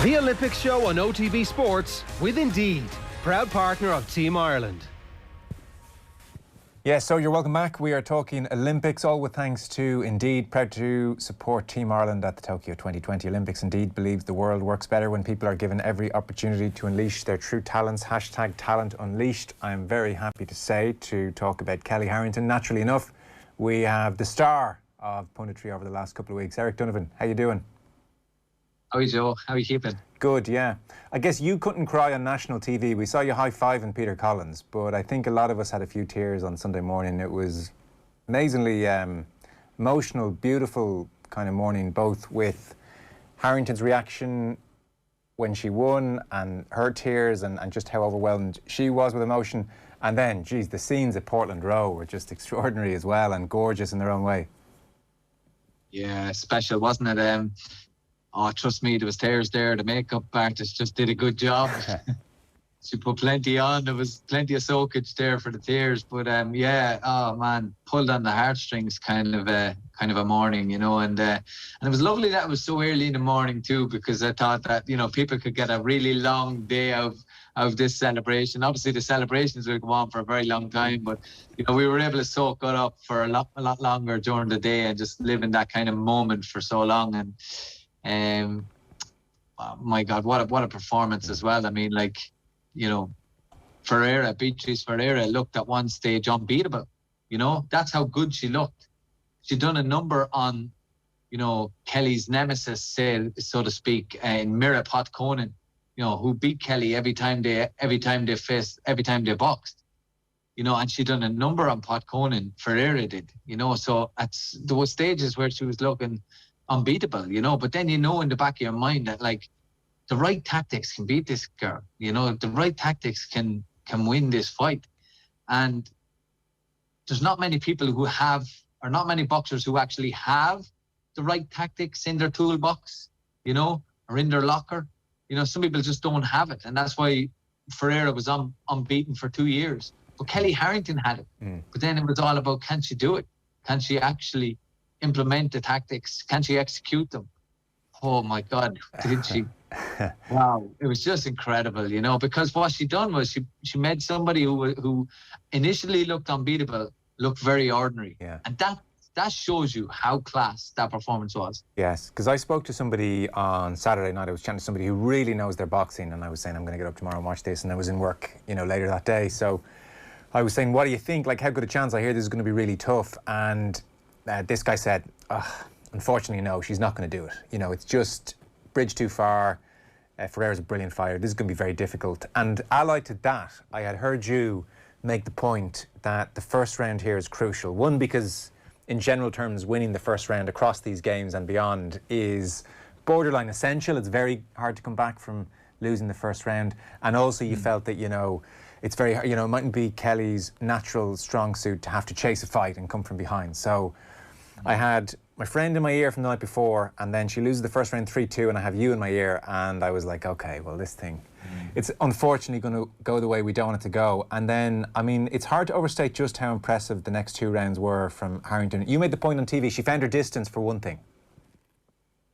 The Olympics show on OTB Sports with Indeed, proud partner of Team Ireland. Yeah, so you're welcome back. We are talking Olympics, all with thanks to Indeed, proud to support Team Ireland at the Tokyo 2020 Olympics. Indeed believes the world works better when people are given every opportunity to unleash their true talents. Hashtag Talent Unleashed. I'm very happy to say to talk about Kellie Harrington. Naturally enough, we have the star of punditry over the last couple of weeks, Eric Donovan. How you doing? How are you, Joe? How are you keeping? Good, yeah. I guess you couldn't cry on national TV. We saw you high-fiving Peter Collins, but I think a lot of us had a few tears on Sunday morning. It was amazingly emotional, beautiful kind of morning, both with Harrington's reaction when she won and her tears and just how overwhelmed she was with emotion. And then, geez, the scenes at Portland Row were just extraordinary as well and gorgeous in their own way. Yeah, special, wasn't it? Oh, trust me, there was tears there. The makeup artist just did a good job. She put plenty on. There was plenty of soakage there for the tears. But yeah, oh man, pulled on the heartstrings kind of a morning, you know. And it was lovely that it was so early in the morning too, because I thought that, you know, people could get a really long day of this celebration. Obviously, the celebrations will go on for a very long time, but you know, we were able to soak it up for a lot longer during the day and just live in that kind of moment for so long. And oh my God, what a performance as well. I mean, like, you know, Beatrice Ferreira looked at one stage unbeatable. You know, that's how good she looked. She'd done a number on, you know, Kellie's nemesis, so to speak, in Mira Potconen, you know, who beat Kellie every time they boxed. You know, and she'd done a number on Potconen, Ferreira did, you know, so there were stages where she was looking unbeatable, you know, but then you know in the back of your mind that like the right tactics can beat this girl, you know, the right tactics can win this fight. And there's not many people who have, or not many boxers who actually have the right tactics in their toolbox, you know, or in their locker. You know, some people just don't have it, and that's why Ferreira was unbeaten for 2 years. But Kellie Harrington had it. But then it was all about, can she do it? Can she actually implement the tactics? Can she execute them? Oh my God, did she? Wow, it was just incredible, you know, because what she done was she made somebody who initially looked unbeatable look very ordinary. Yeah. And that shows you how class that performance was. Yes, because I spoke to somebody on Saturday night. I was chatting to somebody who really knows their boxing, and I was saying I'm going to get up tomorrow and watch this, and I was in work, you know, later that day. So I was saying, what do you think? Like, how good a chance? I hear this is going to be really tough. And this guy said, unfortunately, no, she's not going to do it. You know, it's just bridge too far. Ferreira's a brilliant fighter. This is going to be very difficult. And allied to that, I had heard you make the point that the first round here is crucial. One, because in general terms, winning the first round across these games and beyond is borderline essential. It's very hard to come back from losing the first round. And also you felt that, you know, it's very hard, you know, it mightn't be Kellie's natural strong suit to have to chase a fight and come from behind. So I had my friend in my ear from the night before, and then she loses the first round 3-2, and I have you in my ear, and I was like, okay, well, this thing, it's unfortunately going to go the way we don't want it to go. And then, I mean, it's hard to overstate just how impressive the next 2 rounds were from Harrington. You made the point on TV, she found her distance for one thing.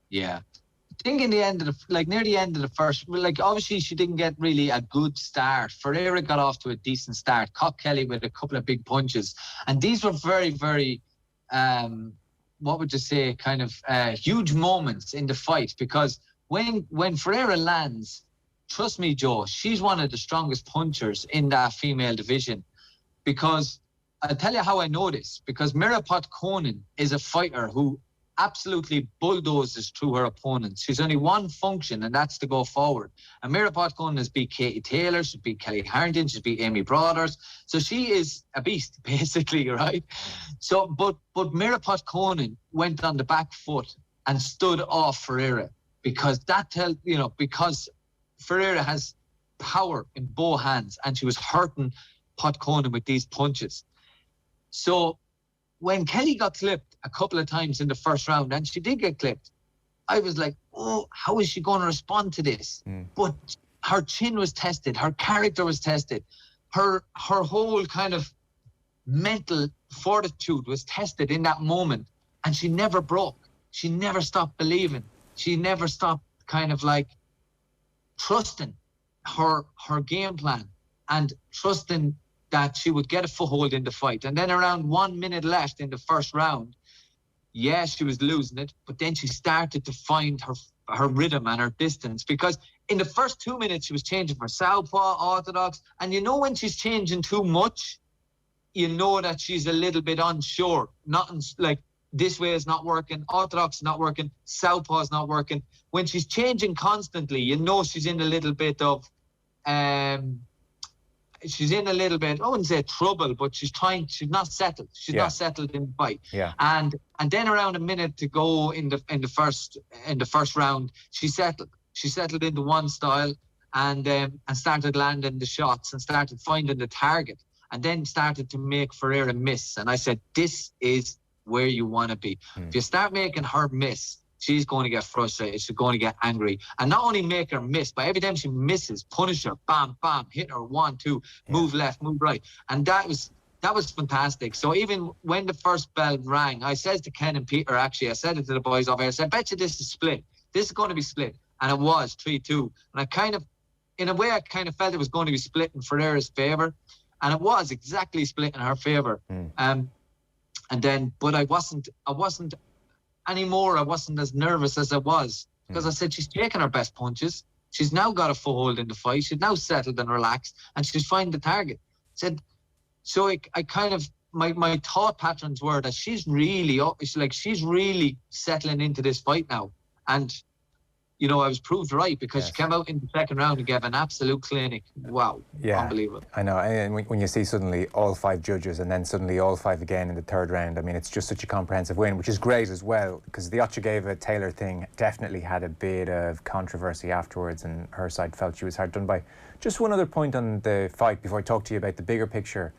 Yeah. I think in the end of near the end of the first, like obviously she didn't get really a good start. Ferreira got off to a decent start, caught Kellie with a couple of big punches. And these were very, very, what would you say, kind of huge moments in the fight, because when Ferreira lands, trust me, Joe, she's one of the strongest punchers in that female division. Because I'll tell you how I know this, because Mira Potconen is a fighter who absolutely bulldozes through her opponents. She's only one function, and that's to go forward. And Mira Potconen has beat Katie Taylor, she's beat Kellie Harrington, she's beat Amy Brothers. So she is a beast, basically, right? So, but Mira Potconen went on the back foot and stood off Ferreira, because because Ferreira has power in both hands, and she was hurting Potconen with these punches. So when Kellie got clipped a couple of times in the first round, and she did get clipped, I was like, oh, how is she going to respond to this? But her chin was tested, her character was tested, her whole kind of mental fortitude was tested in that moment, and she never broke. She never stopped believing. She never stopped kind of like trusting her game plan and trusting that she would get a foothold in the fight. And then around 1 minute left in the first round, she was losing it, but then she started to find her rhythm and her distance, because in the first 2 minutes she was changing for southpaw, orthodox, and when she's changing too much, that she's a little bit unsure. Nothing like this way is not working, orthodox is not working, southpaw is not working. When she's changing constantly, she's in a little bit of she's in a little bit, I wouldn't say trouble, but she's not settled. She's not settled in the fight. Yeah. And then around a minute to go in the first round, she settled. She settled into one style and started landing the shots and started finding the target, and then started to make Ferreira miss. And I said, this is where you want to be. If you start making her miss, she's going to get frustrated. She's going to get angry. And not only make her miss, but every time she misses, punish her, bam, bam, hit her, 1, 2, move left, move right. And that was fantastic. So even when the first bell rang, I said to Ken and Peter, actually, I said it to the boys over here, I said, I bet you this is split. This is going to be split. And it was 3-2. And in a way, I kind of felt it was going to be split in Ferreira's favour. And it was exactly split in her favour. But I wasn't anymore. I wasn't as nervous as I was, because I said she's taking her best punches. She's now got a foothold in the fight. She's now settled and relaxed, and she's finding the target. I kind of, my thought patterns were that she's really settling into this fight now. And I was proved right, because she came out in the second round and gave an absolute clinic. Wow. Yeah. Unbelievable. I know. And when you see suddenly all 5 judges and then suddenly all 5 again in the third round, I mean, it's just such a comprehensive win, which is great as well, because the Ochagava-Taylor thing definitely had a bit of controversy afterwards, and her side felt she was hard done by. Just one other point on the fight before I talk to you about the bigger picture.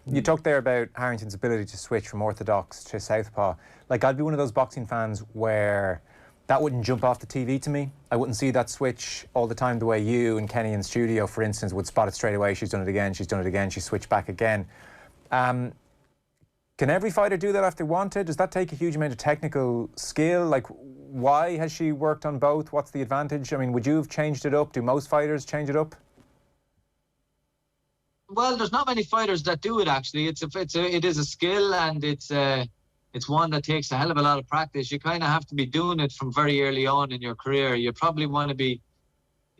You talked there about Harrington's ability to switch from orthodox to southpaw. Like, I'd be one of those boxing fans where that wouldn't jump off the TV to me. I wouldn't see that switch all the time the way you and Kenny in studio, for instance, would spot it straight away. She's done it again, she switched back again. Can every fighter do that if they wanted? Does that take a huge amount of technical skill? Like, why has she worked on both? What's the advantage? I mean, would you have changed it up? Do most fighters change it up? Well, there's not many fighters that do it, actually. It is a skill, and it's one that takes a hell of a lot of practice. You kind of have to be doing it from very early on in your career. You probably want to be...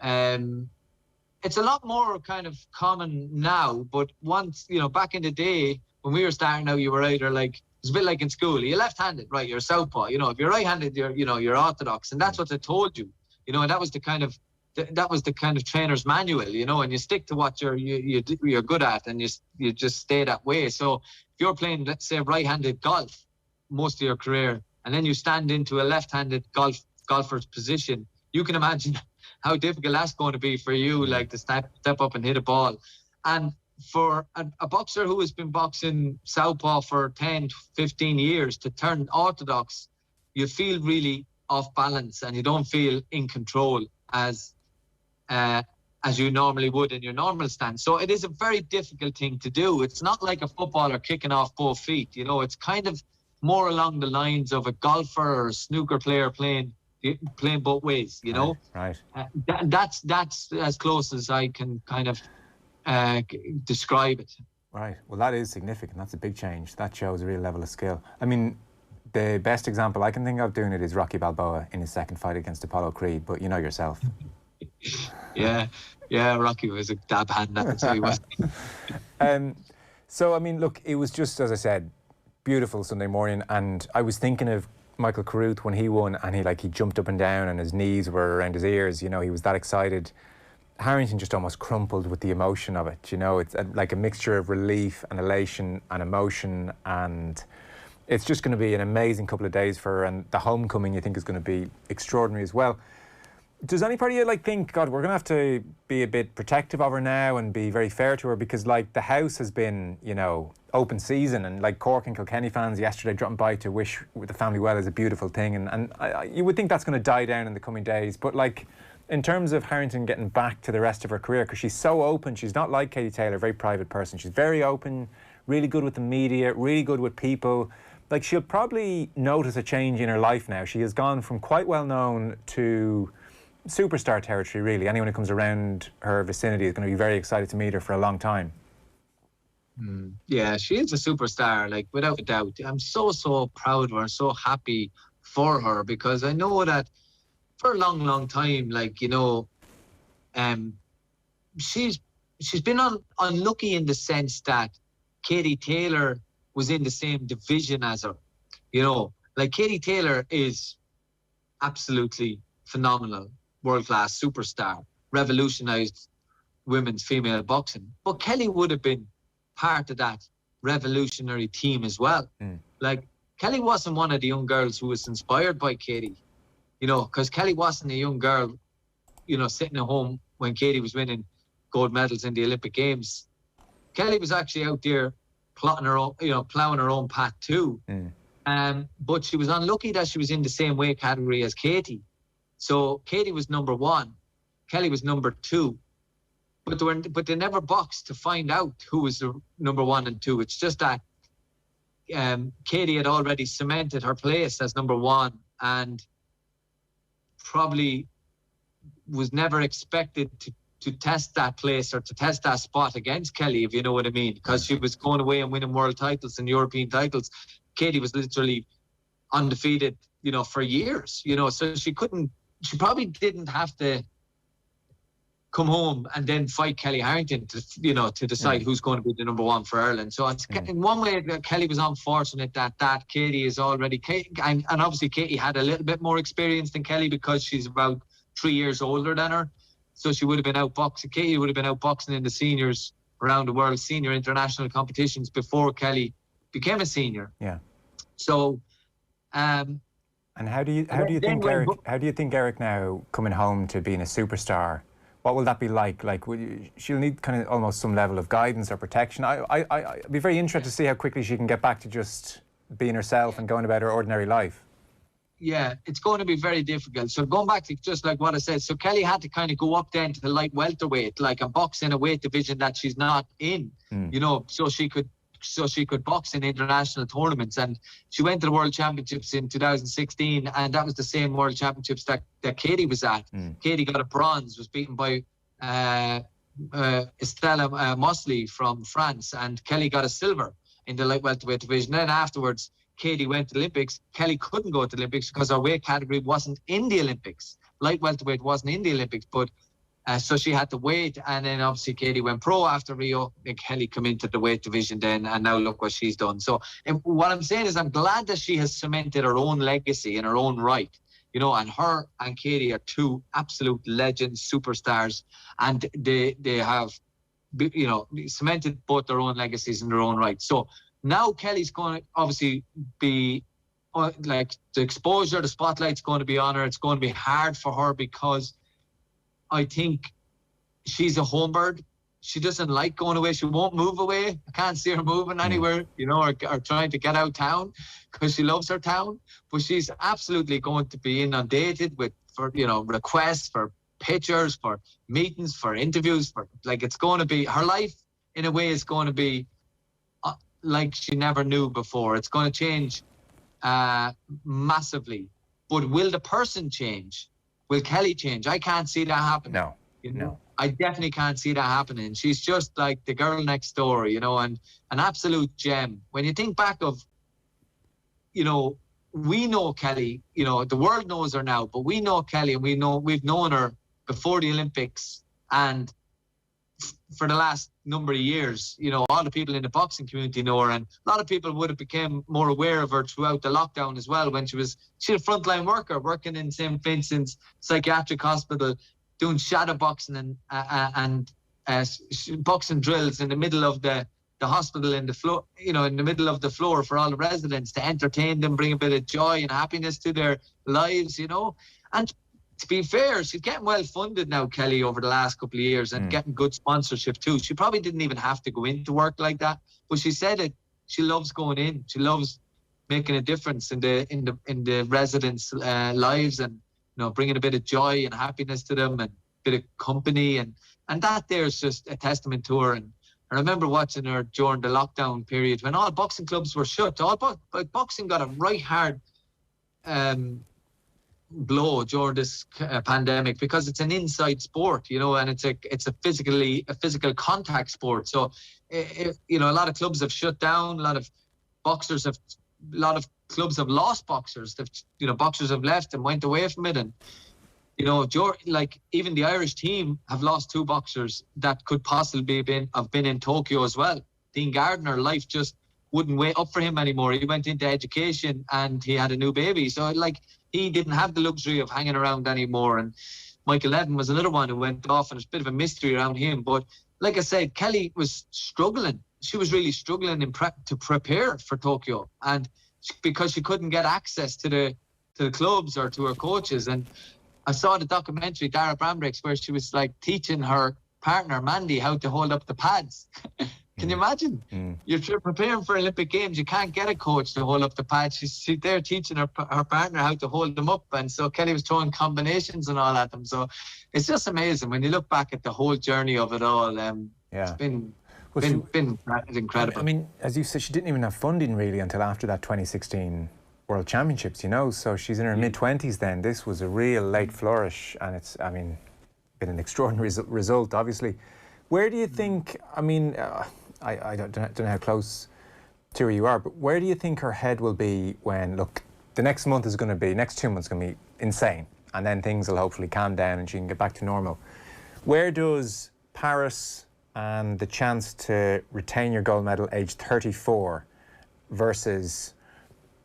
it's a lot more kind of common now, but once, back in the day, when we were starting out, you were either it's a bit like in school. You're left-handed, right? You're southpaw. If you're right-handed, you're orthodox. And that's what they told you. And that was the kind of trainer's manual, and you stick to what you're good at, and you just stay that way. So if you're playing, let's say, right-handed golf most of your career, and then you stand into a left-handed golfer's position, you can imagine how difficult that's going to be for you, to step up and hit a ball. And for a boxer who has been boxing southpaw for 10, 15 years to turn orthodox, you feel really off balance, and you don't feel in control as you normally would in your normal stance. So it is a very difficult thing to do. It's not like a footballer kicking off both feet. It's kind of more along the lines of a golfer or a snooker player playing both ways. Right. That's as close as I can kind of describe it. Right. Well, that is significant. That's a big change. That shows a real level of skill. I mean, the best example I can think of doing it is Rocky Balboa in his second fight against Apollo Creed, but you know yourself. Yeah, Rocky was a dab hand, that's what he was. So, I mean, look, it was just, as I said, beautiful Sunday morning, and I was thinking of Michael Carruth when he won, and he jumped up and down, and his knees were around his ears, he was that excited. Harrington just almost crumpled with the emotion of it, it's like a mixture of relief and elation and emotion, and it's just going to be an amazing couple of days for her, and the homecoming, you think, is going to be extraordinary as well. Does any part of you think, God, we're going to have to be a bit protective of her now and be very fair to her, because the house has been, open season, and Cork and Kilkenny fans yesterday dropping by to wish the family well is a beautiful thing, and you would think that's going to die down in the coming days, but in terms of Harrington getting back to the rest of her career, because she's so open, she's not like Katie Taylor, a very private person, she's very open, really good with the media, really good with people. She'll probably notice a change in her life now. She has gone from quite well known to superstar territory, really. Anyone who comes around her vicinity is going to be very excited to meet her for a long time. Yeah, she is a superstar, like, without a doubt. I'm so proud of her, so happy for her, because I know that for a long time, like, you know, she's been unlucky in the sense that Katie Taylor was in the same division as her. You know, like, Katie Taylor is absolutely phenomenal, world-class superstar, revolutionized women's female boxing. But Kellie would have been part of that revolutionary team as well. Like, Kellie wasn't one of the young girls who was inspired by Katie, you know, because Kellie wasn't a young girl, you know, sitting at home when Katie was winning gold medals in the Olympic Games. Kellie was actually out there plotting her own, you know, ploughing her own path too. But she was unlucky that she was in the same weight category as Katie. So Katie was number 1, Kellie was number 2. But they never boxed to find out who was the number 1 and 2. It's just that Katie had already cemented her place as number 1 and probably was never expected to test that place or to test that spot against Kellie, if you know what I mean, because she was going away and winning world titles and European titles. Katie was literally undefeated, you know, for years, you know, so she probably didn't have to come home and then fight Kellie Harrington to, you know, to decide who's going to be the number 1 for Ireland. So it's, in one way, Kellie was unfortunate that Katie is already, and obviously Katie had a little bit more experience than Kellie because she's about 3 years older than her. So she would have been outboxing. Katie would have been outboxing in the seniors around the world, senior international competitions before Kellie became a senior. Yeah. So, and how do you think Eric now coming home to being a superstar? What will that be like? Like, she'll need kind of almost some level of guidance or protection. I'd be very interested to see how quickly she can get back to just being herself and going about her ordinary life. Yeah, it's going to be very difficult. So going back to just like what I said, so Kellie had to kind of go up then to the light welterweight, like, and box in a weight division that she's not in, you know, so she could box in international tournaments. And she went to the World Championships in 2016, and that was the same World Championships that Katie was at. Katie got a bronze, was beaten by Estelle Mosley from France, and Kellie got a silver in the light welterweight division. Then afterwards, Katie went to the Olympics. Kellie couldn't go to the Olympics because her weight category wasn't in the Olympics. Light welterweight wasn't in the Olympics, but so she had to wait. And then obviously Katie went pro after Rio, and Kellie come into the weight division then, and now look what she's done. So what I'm saying is I'm glad that she has cemented her own legacy in her own right. You know, and her and Katie are 2 absolute legends, superstars, and they have, you know, cemented both their own legacies in their own right. So now Kellie's going to obviously be, like, the exposure, the spotlight's going to be on her. It's going to be hard for her because I think she's a home bird. She doesn't like going away. She won't move away. I can't see her moving anywhere, you know, or trying to get out town because she loves her town. But she's absolutely going to be inundated for you know, requests for pictures, for meetings, for interviews, for, like, it's going to be, her life in a way is going to be like she never knew before. It's going to change massively. But will the person change? Will Kellie change? I can't see that happening. No, you know? No. I definitely can't see that happening. She's just like the girl next door, you know, and an absolute gem. When you think back of, you know, we know Kellie, you know, the world knows her now, but we know Kellie, and we've known her before the Olympics and for the last number of years. You know, all the people in the boxing community know her, and a lot of people would have become more aware of her throughout the lockdown as well, when she's a frontline worker working in St. Vincent's Psychiatric Hospital, doing shadow boxing and boxing drills in the middle of the hospital, in the floor, you know, in the middle of the floor for all the residents, to entertain them, bring a bit of joy and happiness to their lives, you know. And to be fair, she's getting well funded now, Kellie, over the last couple of years, and getting good sponsorship too. She probably didn't even have to go into work like that, but she said it. She loves going in. She loves making a difference in the residents' lives, and, you know, bringing a bit of joy and happiness to them, and a bit of company, and that there is just a testament to her. And I remember watching her during the lockdown period when all boxing clubs were shut. Boxing got a right hard blow during this pandemic, because it's an inside sport, you know, and it's a physical contact sport. So, you know, a lot of clubs have shut down. A lot of clubs have lost boxers. You know, boxers have left and went away from it, and you know, like even the Irish team have lost 2 boxers that could possibly have been in Tokyo as well. Dean Gardner, life just wouldn't wait up for him anymore. He went into education and he had a new baby. So like he didn't have the luxury of hanging around anymore. And Michael Levin was another one who went off, and it's a bit of a mystery around him. But like I said, Kellie was struggling. She was really struggling to prepare for Tokyo, and because she couldn't get access to the clubs or to her coaches. And I saw the documentary, Dara Brambreaks, where she was like teaching her partner, Mandy, how to hold up the pads. Can you imagine? You're preparing for Olympic Games. You can't get a coach to hold up the pads. She's there teaching her partner how to hold them up. And so Kellie was throwing combinations and all at them. So it's just amazing when you look back at the whole journey of it all. It's been incredible. I mean, as you said, she didn't even have funding really until after that 2016 World Championships, you know, so she's in her mid-20s then. This was a real late flourish, and it's, I mean, been an extraordinary result, obviously. Where do you think, I mean, I don't know how close to her you are, but where do you think her head will be when, look, the next 2 months is going to be insane, and then things will hopefully calm down and she can get back to normal. Where does Paris and the chance to retain your gold medal age 34 versus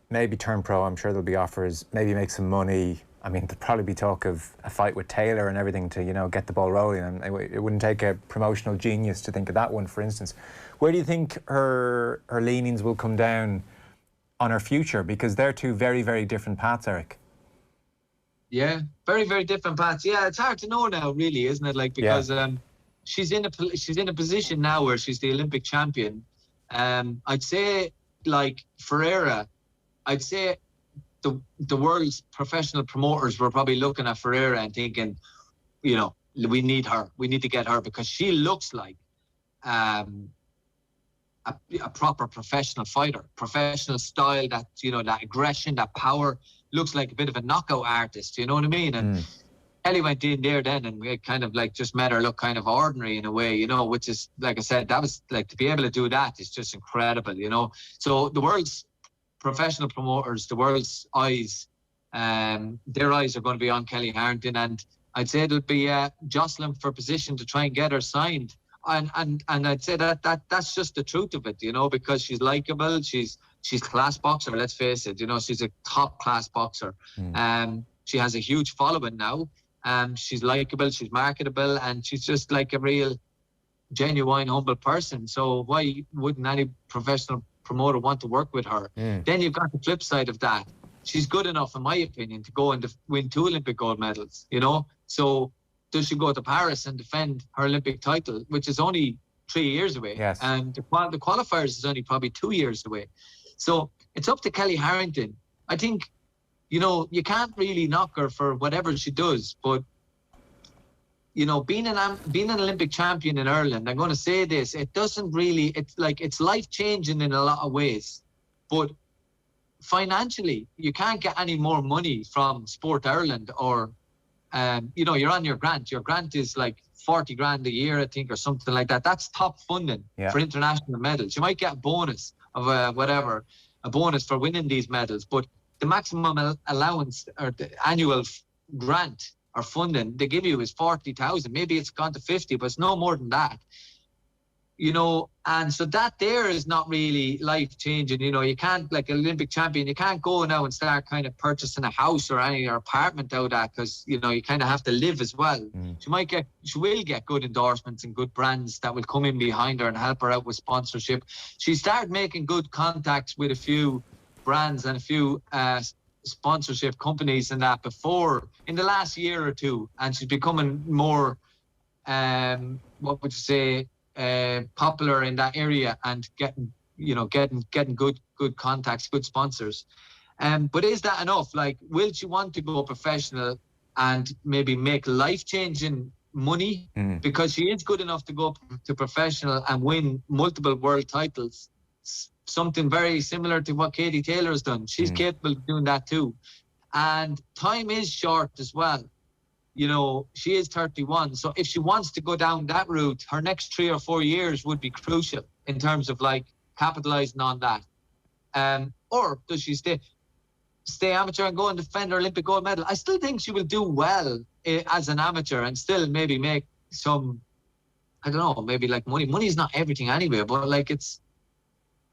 maybe turn pro, I'm sure there'll be offers, maybe make some money. I mean, there'd probably be talk of a fight with Taylor and everything to, you know, get the ball rolling. And it wouldn't take a promotional genius to think of that one, for instance. Where do you think her leanings will come down on her future? Because they're 2 very, very different paths, Eric. Yeah, very, very different paths. Yeah, it's hard to know now, really, isn't it? Like, because she's in a position now where she's the Olympic champion. I'd say, like Ferreira, I'd say the world's professional promoters were probably looking at Ferreira and thinking, you know, we need her. We need to get her, because she looks like a proper professional fighter, professional style, that, you know, that aggression, that power, looks like a bit of a knockout artist, you know what I mean? And Kellie went in there then, and we kind of like just made her look kind of ordinary in a way, you know, which is, like I said, that was like, to be able to do that is just incredible, you know. So the world's professional promoters, the world's eyes, their eyes are going to be on Kellie Harrington, and I'd say it'll be jostling for position to try and get her signed. And I'd say that's just the truth of it, you know, because she's likable, she's class boxer, let's face it, you know, she's a top class boxer. She has a huge following now. She's likable, she's marketable, and she's just like a real genuine, humble person. So why wouldn't any professional promoter want to work with her? Then you've got the flip side of that. She's good enough, in my opinion, to go and win 2 Olympic gold medals, you know. So does she go to Paris and defend her Olympic title, which is only 3 years away? Yes. And the qualifiers is only probably 2 years away. So it's up to Kellie Harrington. I think, you know, you can't really knock her for whatever she does, but you know, being an Olympic champion in Ireland, I'm going to say this, it doesn't really, it's like, it's life-changing in a lot of ways, but financially, you can't get any more money from Sport Ireland, or, you know, you're on your grant. Your grant is like 40 grand a year, I think, or something like that. That's top funding for international medals. You might get a bonus of a bonus for winning these medals, but the maximum allowance, or the annual grant or funding they give you, is 40,000. Maybe it's gone to 50, but it's no more than that, you know. And so that there is not really life changing. You know, you can't, like an Olympic champion, you can't go now and start kind of purchasing a house or any apartment out of that, because, you know, you kind of have to live as well. She will get good endorsements and good brands that will come in behind her and help her out with sponsorship. She started making good contacts with a few brands and a few sponsorship companies and that before, in the last year or two, and she's becoming more what would you say, popular in that area, and getting good contacts, good sponsors. But is that enough? Like, will she want to go professional and maybe make life-changing money? Because she is good enough to go to professional and win multiple world titles, something very similar to what Katie Taylor has done. She's capable of doing that too. And time is short as well. You know, she is 31. So if she wants to go down that route, her next 3 or 4 years would be crucial in terms of like capitalizing on that. Or does she stay amateur and go and defend her Olympic gold medal? I still think she will do well as an amateur and still maybe make some, I don't know, maybe like money. Money's not everything anyway, but like it's,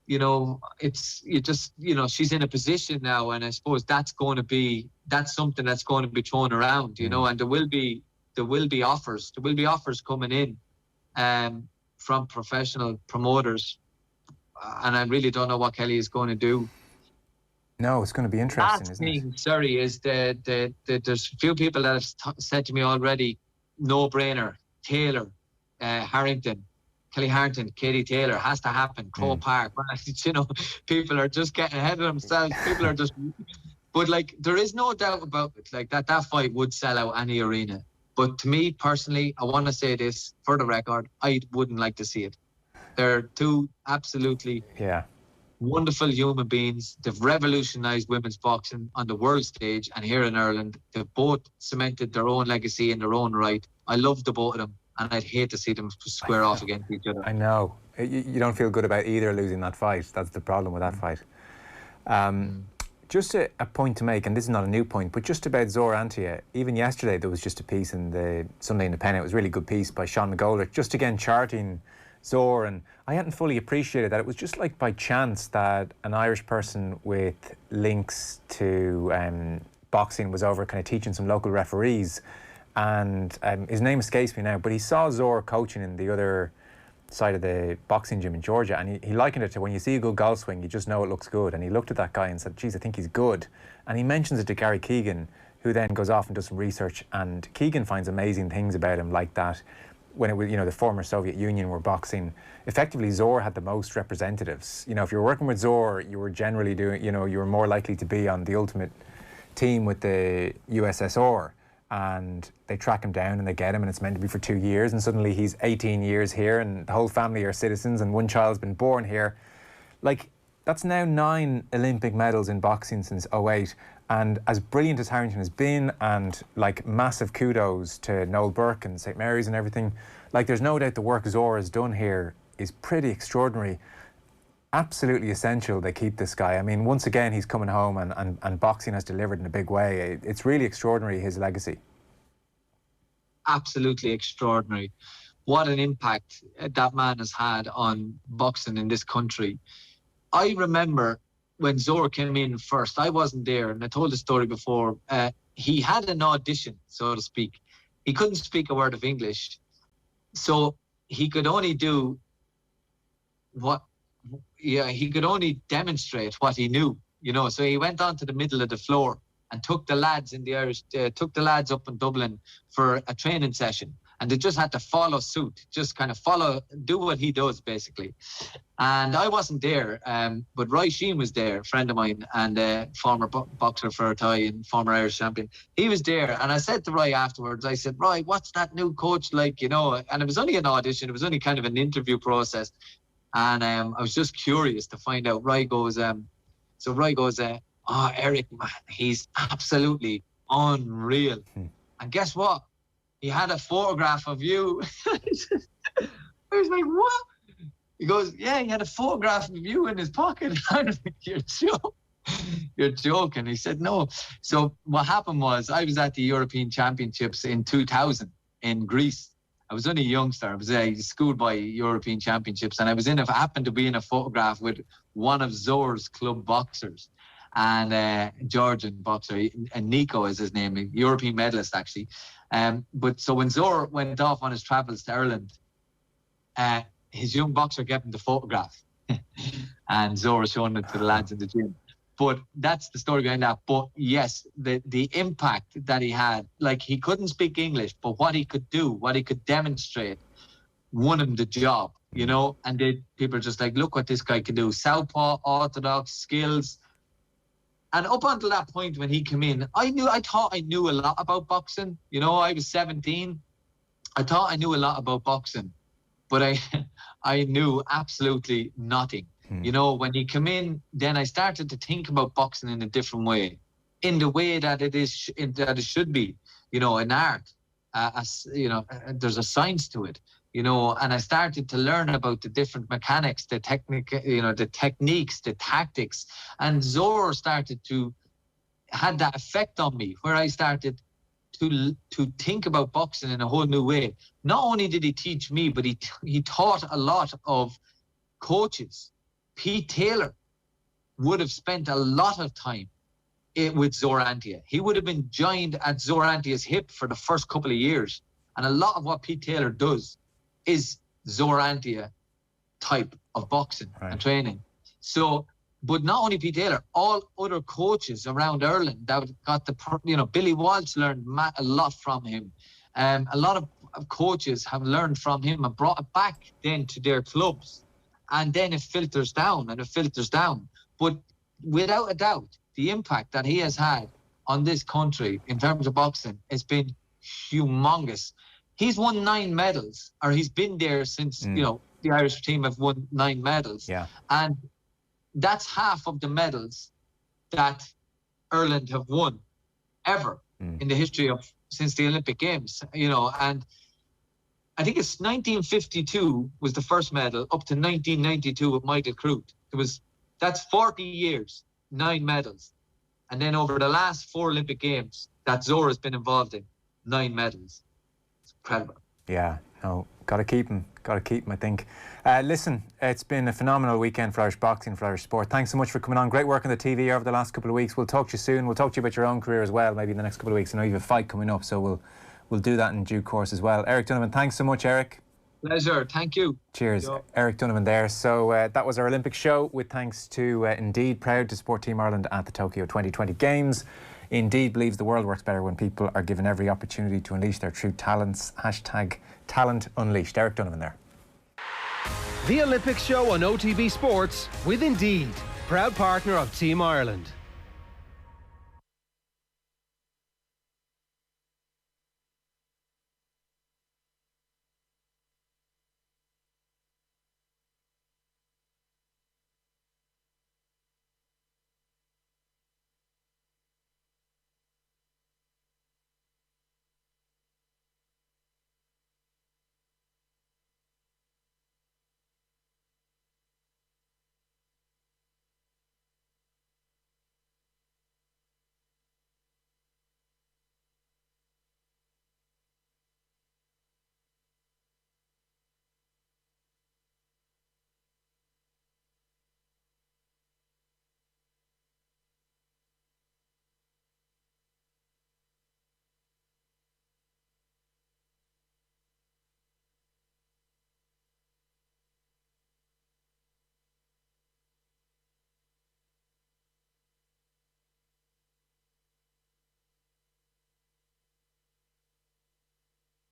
you know, she's in a position now, and I suppose that's something that's going to be thrown around, you know, and there will be offers coming in from professional promoters, and I really don't know what Kellie is going to do. No, it's going to be interesting, Last isn't thing, it? sorry, is that there's a few people that have said to me already, no-brainer, Taylor, Harrington, Kellie Harrington, Katie Taylor, has to happen. Croke Park, you know, people are just getting ahead of themselves. People are just, but like, there is no doubt about it. Like that fight would sell out any arena. But to me personally, I want to say this for the record: I wouldn't like to see it. They're two absolutely wonderful human beings. They've revolutionised women's boxing on the world stage and here in Ireland. They've both cemented their own legacy in their own right. I love the both of them, and I'd hate to see them square off against each other. I know. You don't feel good about either losing that fight. That's the problem with that fight. Just a point to make, and this is not a new point, but just about Zor Antia. Even yesterday there was just a piece in the Sunday Independent. It was a really good piece by Sean McGoldrick, just again charting Zor, and I hadn't fully appreciated that. It was just like by chance that an Irish person with links to boxing was over kind of teaching some local referees, and his name escapes me now, but he saw Zor coaching in the other side of the boxing gym in Georgia, and he likened it to when you see a good golf swing, you just know it looks good. And he looked at that guy and said, geez, I think he's good. And he mentions it to Gary Keegan, who then goes off and does some research, and Keegan finds amazing things about him like that. When it was, you know, the former Soviet Union were boxing, effectively Zor had the most representatives. You know, if you were working with Zor, you were generally doing, you know, you were more likely to be on the ultimate team with the USSR. And they track him down and they get him, and it's meant to be for 2 years, and suddenly he's 18 years here and the whole family are citizens and one child's been born here. Like, that's now 9 Olympic medals in boxing since 2008. And as brilliant as Harrington has been, and like massive kudos to Noel Burke and St Mary's and everything, like there's no doubt the work Zor has done here is pretty extraordinary. Absolutely essential they keep this guy. I mean, once again, he's coming home and boxing has delivered in a big way. It's really extraordinary, his legacy. Absolutely extraordinary. What an impact that man has had on boxing in this country. I remember when Zor came in first, I wasn't there, and I told the story before. He had an audition, so to speak. He couldn't speak a word of English, so he could only do he could only demonstrate what he knew, you know. So he went on to the middle of the floor and took the lads in the Irish, took the lads up in Dublin for a training session, and they just had to follow suit, just kind of do what he does basically. And I wasn't there, but Roy Sheen was there, a friend of mine, and former boxer for Thai and former Irish champion. He was there, and I said to Roy afterwards, I said, Roy, what's that new coach like, you know? And it was only an audition, it was only kind of an interview process. And I was just curious to find out. Roy goes, oh, Eric, man, he's absolutely unreal. And guess what? He had a photograph of you. I was like, what? He goes, yeah, he had a photograph of you in his pocket. I was like, you're joking. He said, no. So what happened was, I was at the European Championships in 2000 in Greece. I was only a youngster. I was a schoolboy European Championships, and I happened to be in a photograph with one of Zor's club boxers, and Georgian boxer, and Nico is his name, a European medalist actually. But so when Zor went off on his travels to Ireland, his young boxer gave him the photograph, and Zor was showing it to the lads in the gym. But that's the story behind that. But yes, the impact that he had, like, he couldn't speak English, but what he could do, what he could demonstrate, won him the job, you know. And people are just like, look what this guy can do. Southpaw, orthodox, skills. And up until that point when he came in, I thought I knew a lot about boxing. You know, I was 17. I thought I knew a lot about boxing, but I knew absolutely nothing. You know, when he came in, then I started to think about boxing in a different way. in the way that it is, that it should be, you know, in art. There's a science to it, you know, and I started to learn about the different mechanics, the technique, you know, the techniques, the tactics, and Zoros started to had that effect on me, where I started to think about boxing in a whole new way. Not only did he teach me, but he taught a lot of coaches. Pete Taylor would have spent a lot of time with Zorantia. He would have been joined at Zorantia's hip for the first couple of years. And a lot of what Pete Taylor does is Zorantia type of boxing and training. So, but not only Pete Taylor, all other coaches around Ireland that got Billy Walsh learned a lot from him. A lot of coaches have learned from him and brought it back then to their clubs. And then it filters down and it filters down. But without a doubt, the impact that he has had on this country in terms of boxing has been humongous. He's won 9 medals, or he's been there since, you know, the Irish team have won 9 medals. Yeah. And that's half of the medals that Ireland have won ever in the history of, since the Olympic Games, you know. And I think it's 1952 was the first medal, up to 1992 with Michael Crute. That's 40 years, 9 medals. And then over the last 4 Olympic Games that Zora's been involved in, 9 medals. It's incredible. Yeah, no, got to keep him, I think. Listen, it's been a phenomenal weekend for Irish boxing, for Irish sport. Thanks so much for coming on. Great work on the TV over the last couple of weeks. We'll talk to you soon. We'll talk to you about your own career as well, maybe in the next couple of weeks. I know you have a fight coming up, so we'll do that in due course as well. Eric Donovan, thanks so much, Eric. Pleasure, thank you. Cheers. Eric Donovan there. So that was our Olympic show, with thanks to Indeed, proud to support Team Ireland at the Tokyo 2020 Games. Indeed believes the world works better when people are given every opportunity to unleash their true talents. #Talent Unleashed. Eric Donovan there. The Olympic show on OTB Sports with Indeed, proud partner of Team Ireland.